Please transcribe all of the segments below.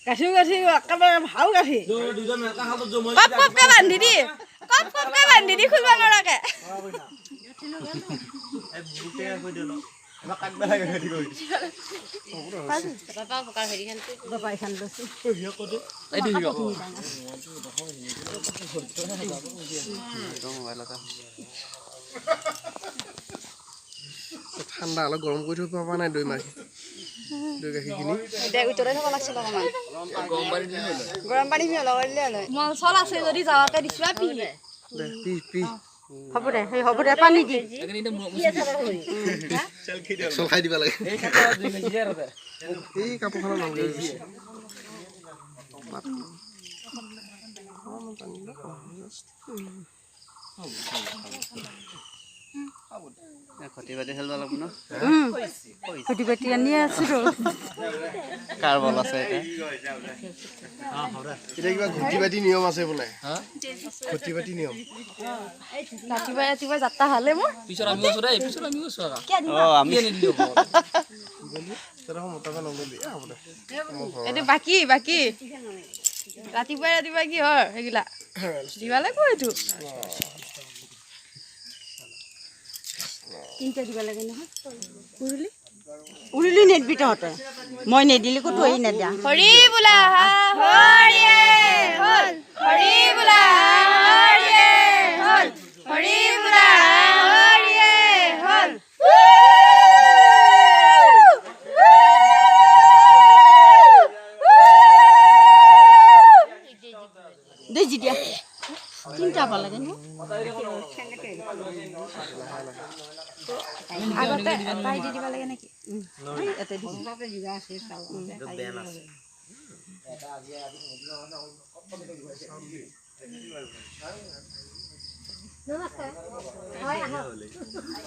গাখীৰ গাখীৰ একেবাৰে ভাল গাখীৰ কপকে বান্ধি দি কপকে বান্ধি দি খুলিব নোৱাৰাকে ঠাণ্ডা অলপ গৰম কৰি থৈ পাবা নাই দৈ মাখি দৈ গাখীৰখিনি এতিয়া উতলাই থব লাগছিল অকণমান গৰম পানী লগাই দিলে হ'ল মল চল আছে যদি যাৱাকে দিছিবা পি দে পি হ'ব দে পানী দি চল খাই দিবা লাগে এই কাপোৰখনৰ নাম গৈছে খতি বাতি খেলিব লাগিব ন খতি বাতি আনি আছো কাৰ বল আছে এতিয়া কিবা ঘটি বাতি নিয়ম আছে বোলে ঘটি বাতি নিয়ম ৰাতিপুৱা যাত্ৰা হ'লে মোৰ পিছত আমি আছো দেই পিছত আমি আছো আমি আনি দিলো এইটো বাকী ৰাতিপুৱা কি হয় সেইগিলা দিবা লাগিব এইটো তিনিটা দিব লাগে নহয় উৰুলি নেদবি তহঁতে মই নেদিলে ক'তো হেৰি নেদা হৰি বোলা হৰিয়ে হ'ল হৰি বোলা হৰিয়ে হ'ল হৰি বোলা হৰিয়ে হ'ল দেজি দিয়া তিনিটা পাব লাগে ন আগতে এটাই দি দিব লাগে নেকি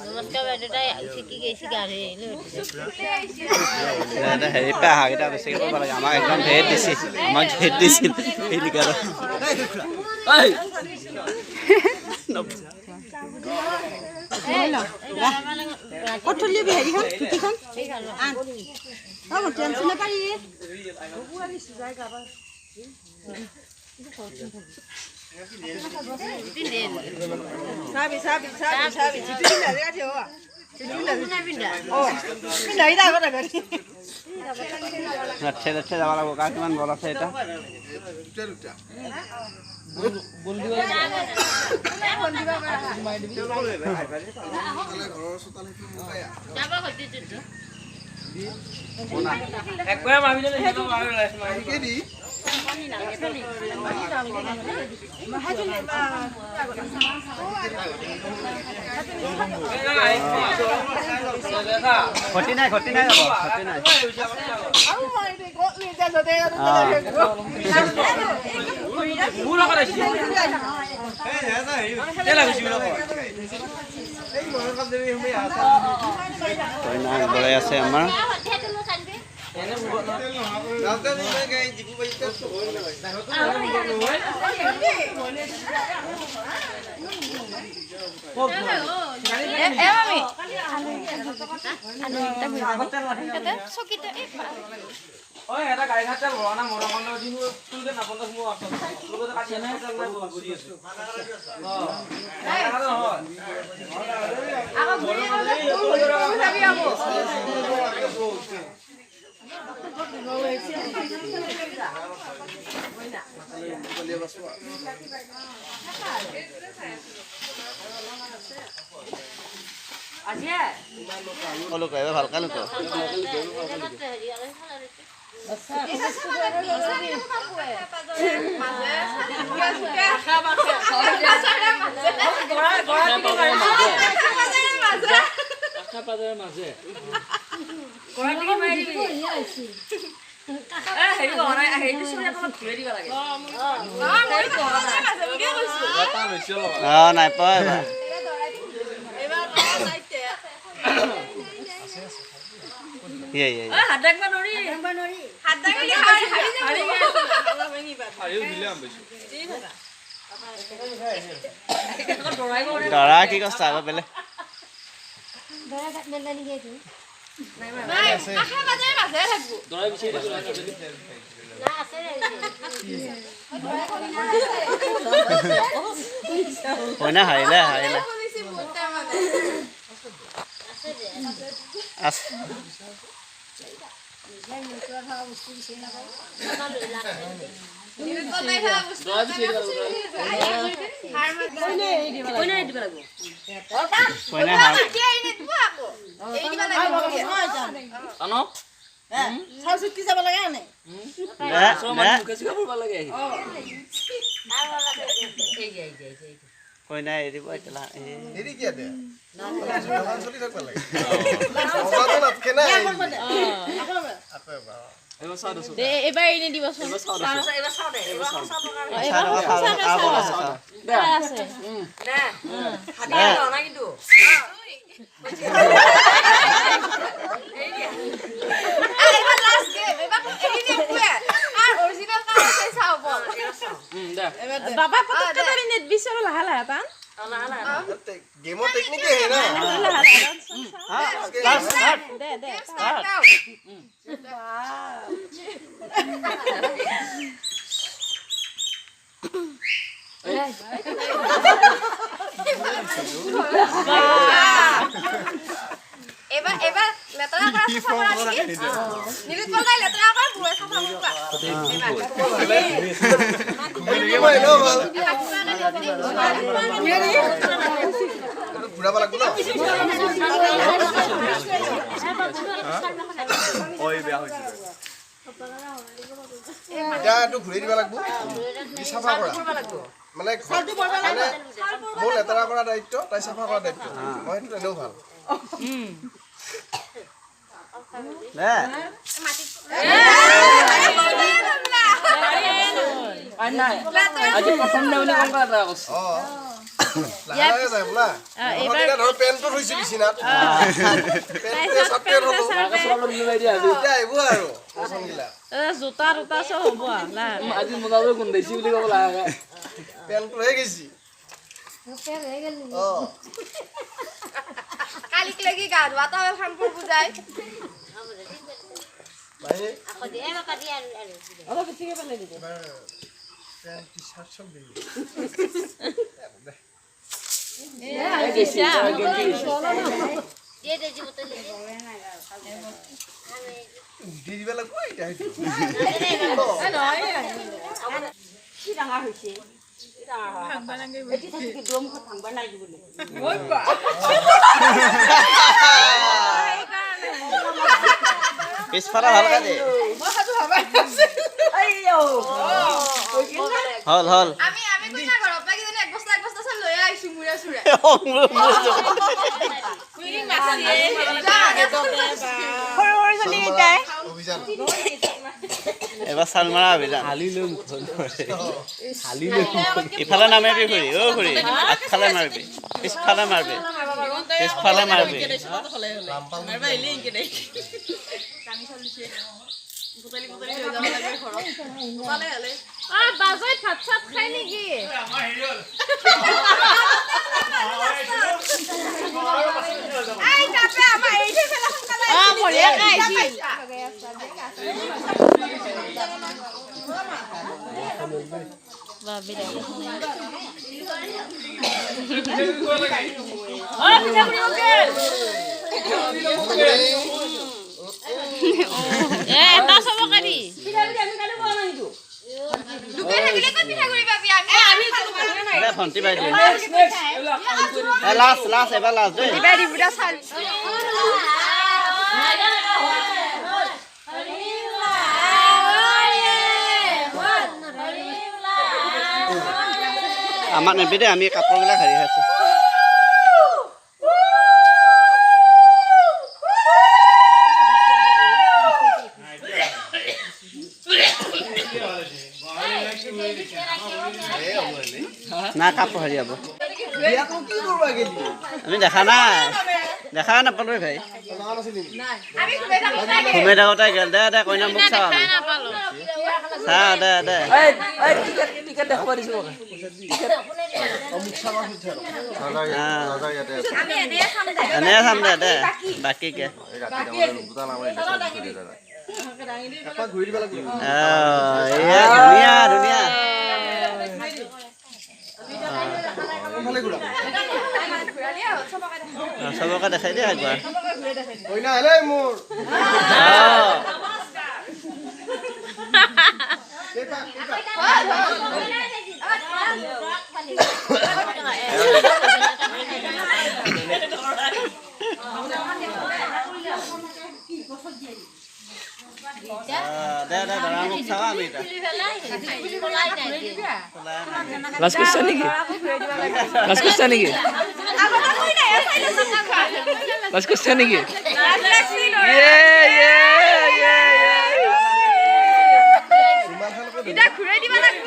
নমস্কাৰ বাইদেউতাই শিকি গৈছে গাড়ী হেৰি পৰা হাঁহকেইটা বেছিকৈ কৰিব লাগে আমাক একদম ভেট দিছিল ক'ত লিবি হেৰিখন ধুতিখন টেনচন নাপাৰি ৰাঠে যাব লাগিব কাৰ কিমান বল আছে এতিয়া ক্ষতি নাই যাব ক্ষতি নাই গড়াই আছে আমাৰ এটা গাড়ী ঘাট বৰা মৰাখণ্ড দিনো তুলকে নাপন্দ সময় আছে লোকে কাটি নাই বুজি আছো লোক ভালকে লোক নাই পাই দৰা কি কষ্ট বেলেগ দৰাই বিচাৰি দিছো না আছে কইনা হাৰিলে আছে কইনা আনো চুটকি যাব লাগে নে মুখে চুখে ফুৰিব লাগে কইনা এৰিব এতিয়া হেৰি কিয়া দে চলি থাকিব লাগে সমাজত নাথাকে না এইবাৰ এনে দিবচোন বাবা পটককে ধৰি নেট বিচাৰো লাহে লাহে টান গেমৰ টেকনিকে হে না দে দে এবাৰ লেতেৰা কৰা চাফা কৰা নেকি নিলিত বলাই লেতেৰা কৰা বুৱে চাফা কৰা ঘূৰাব লাগিব ন এতিয়া এইটো ঘূৰি দিব লাগিব চাফা কৰা মানে মোৰ লেতেৰা কৰা দায়িত্ব তাই চাফা কৰা দায়িত্ব মই সেইটো এনেও ভাল আজি প্ৰথম দিনা বুলি গম পালা কৈছে লাহে লাহে যায় বোলা ধৰ পেণ্টটো থৈছো বিচনাত পেণ্টটোৱে চাপেট হ'ব চব মিলাই দিয়া এতিয়া আহিব আৰু পচন্দিলা জোতা টোতা চব হ'ব আজি মোজাটো গোন্ধাইছি বুলি ক'ব লাগে পেণ্টটো হৈ গৈছি কালিক লাগি গা ধোৱা তাৱেল খানপুৰ বুজাই ভাই আকৌ দিয়ে বাকা দিয়ে আৰু অলপ ঠিকে পালে দিব পেণ্ট টি-শাৰ্ট সব দিবি দিয়ে দে জীবতে দি দিব লাগিব এতিয়া কি ডাঙৰ হৈছে পিছফালে ভালকে দে হল হল আমি কইনা ঘৰৰ পৰা কিজানি এক বস্তা চাল লৈ আহিছো মুৰা চুৰা কুইৰিং মাছিয়ে অভিযান এবাৰ চাল মাৰা অভিযান ইফালে নামাৰিবি খুৰী খুৰী আগফালে মাৰিবি পিছফালে মাৰিবি বাজৈ ভাত চাত খাই নেকি বঢ়িয়া খাইছি এটা চব কাটি ভণ্টি বাই দিম লাষ্ট এবাৰ লাষ্ট দেই আমাক নেবি দে আমি কাপোৰবিলাক হেৰি আছো না কাপোৰ হেৰি হ'ব আমি দেখা নাপালো ভাই ঘুমাই থাকোঁতে গেল দে কইনা মোক চাওঁ চা দে টিকেট দেখুৱাই দিছো মোক চাবা সুধে এনে চাম দে বাকীকে এপাক ঘূৰি দিব লাগিব এয়া ধুনীয়া ধুনীয়া কোনফালে ঘূৰা চবকে দেখাই দিয়া একবাৰ কইনা হেলে মোৰ দে ধৰা মোক চাবা আমি এতিয়া লাজ কৰিছা নেকি লাজ কৰিছা নেকি লাজ কৰিছা নেকি ইটা ঘূৰাই দিব লাগিব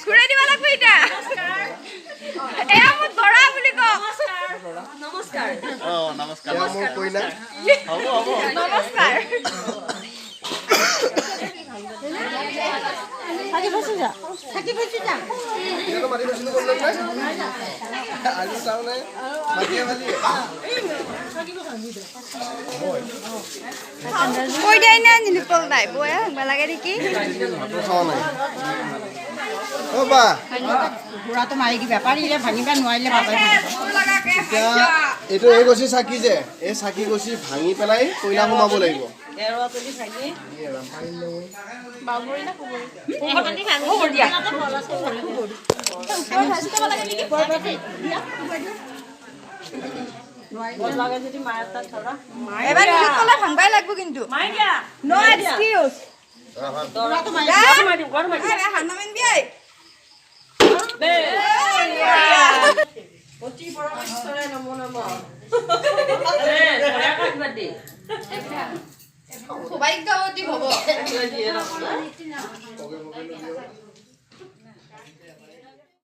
ঘূৰাই দিব লাগিব ইটা এয়া মোক দৰা বুলি কওঁ নমস্কাৰ এয়া মোৰ কইনা হ'ব হ'ব নমস্কাৰ এতিয়াতো মাতি পাইছিলোঁ গ'লে নাই আজি তাৰমানে মাতিয়ে মাতিয়ে কৈ দিয়াই না নিপল নাই বয়া হাংবা লাগে নেকি ভাতো খোৱা নাই অ' বা ঘোঁৰাটো মাৰি দিবা পাৰিলে ভাঙিব নোৱাৰিলে বাবাই এতিয়া এইটো এই গছি চাকি যে এই চাকি গছি ভাঙি পেলাই কইনা সোমাব লাগিব এবাৰ নিপলে ভাংবাই লাগিব কিন্তু নো এক্সকিউজ হান্নামিন বিয়াই সৌভাগ্যৱতী হ'ব